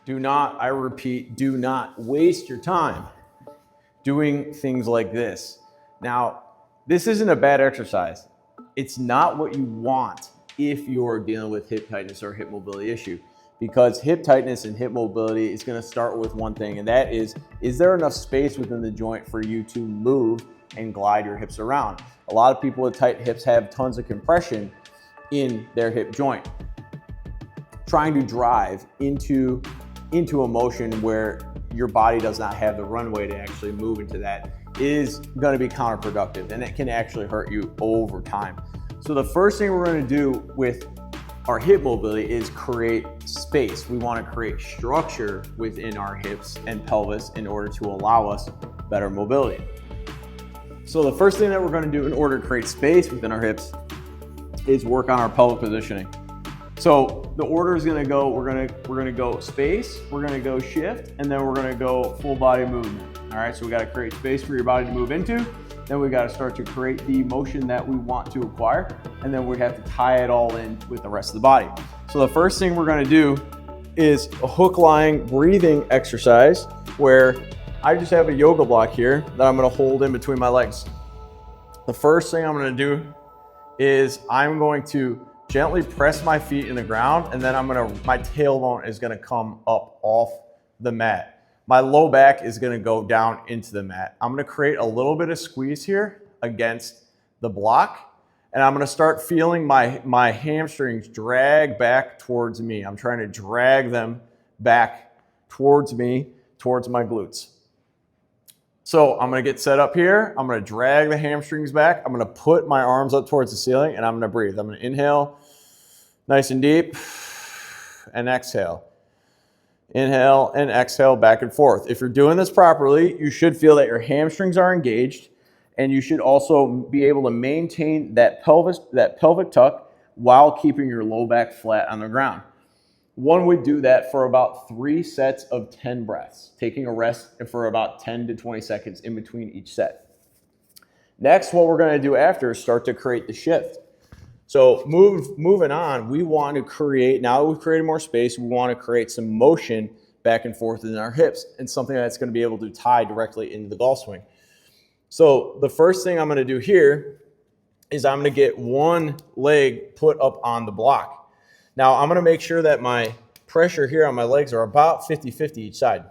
Do not, I repeat, do not waste your time doing things like this. Now, this isn't a bad exercise. It's not what you want if you're dealing with hip tightness or hip mobility issue, because hip tightness and hip mobility is going to start with one thing, and that is there enough space within the joint for you to move and glide your hips around? A lot of people with tight hips have tons of compression in their hip joint. Trying to drive into a motion where your body does not have the runway to actually move into that is going to be counterproductive, and it can actually hurt you over time. So the first thing we're going to do with our hip mobility is create space. We want to create structure within our hips and pelvis in order to allow us better mobility. So the first thing that we're going to do in order to create space within our hips is work on our pelvic positioning. So the order is going to go, we're going to go space, we're going to go shift, and then we're going to go full body movement. All right, so we got to create space for your body to move into. Then we got to start to create the motion that we want to acquire, and then we have to tie it all in with the rest of the body. So the first thing we're going to do is a hook lying breathing exercise where I just have a yoga block here that I'm going to hold in between my legs. The first thing I'm going to do is I'm going to gently press my feet in the ground, and then my tailbone is gonna come up off the mat. My low back is gonna go down into the mat. I'm gonna create a little bit of squeeze here against the block, and I'm gonna start feeling my hamstrings drag back towards me. I'm trying to drag them back towards me, towards my glutes. So I'm gonna get set up here. I'm gonna drag the hamstrings back. I'm gonna put my arms up towards the ceiling, and I'm gonna breathe. I'm gonna inhale, nice and deep, and exhale. Inhale and exhale back and forth. If you're doing this properly, you should feel that your hamstrings are engaged, and you should also be able to maintain that pelvic tuck while keeping your low back flat on the ground. One would do that for about 3 sets of 10 breaths, taking a rest for about 10 to 20 seconds in between each set. Next, what we're going to do after is start to create the shift. So moving on, we want to create, now that we've created more space, we want to create some motion back and forth in our hips, and something that's going to be able to tie directly into the golf swing. So the first thing I'm going to do here is I'm going to get one leg put up on the block. Now I'm going to make sure that my pressure here on my legs are about 50-50 each side.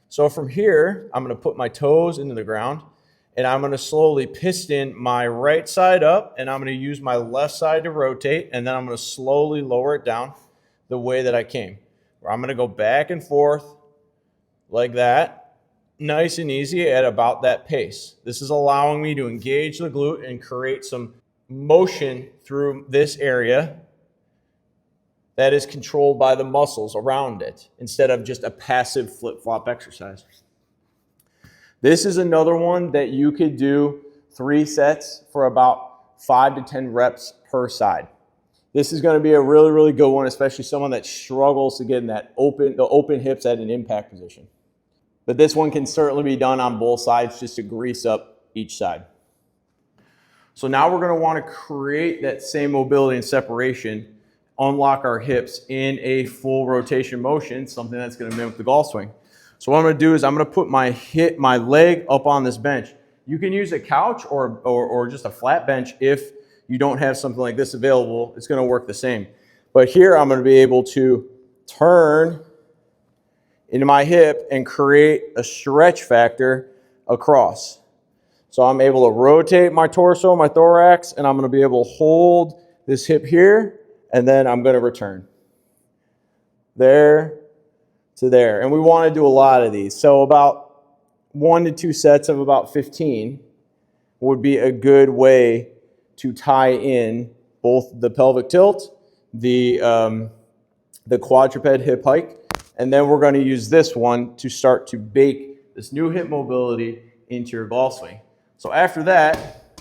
So from here, I'm going to put my toes into the ground, and I'm going to slowly piston my right side up, and I'm going to use my left side to rotate, and then I'm going to slowly lower it down the way that I came. I'm going to go back and forth like that, nice and easy at about that pace. This is allowing me to engage the glute and create some motion through this area that is controlled by the muscles around it instead of just a passive flip-flop exercise. This is another one that you could do 3 sets for about 5 to 10 reps per side. This is going to be a really, really good one, especially someone that struggles to get in that the open hips at an impact position. But this one can certainly be done on both sides just to grease up each side. So now we're going to want to create that same mobility and separation, unlock our hips in a full rotation motion, something that's going to mimic the golf swing. So what I'm going to do is I'm going to put my leg up on this bench. You can use a couch or just a flat bench if you don't have something like this available. It's going to work the same. But here I'm going to be able to turn into my hip and create a stretch factor across. So I'm able to rotate my torso, my thorax, and I'm going to be able to hold this hip here, and then I'm going to return. There to there. And we want to do a lot of these. So about 1 to 2 sets of about 15 would be a good way to tie in both the pelvic tilt, the quadruped hip hike, and then we're going to use this one to start to bake this new hip mobility into your golf swing. So after that,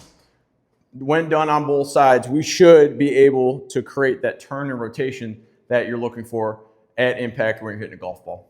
when done on both sides, we should be able to create that turn and rotation that you're looking for at impact when you're hitting a golf ball.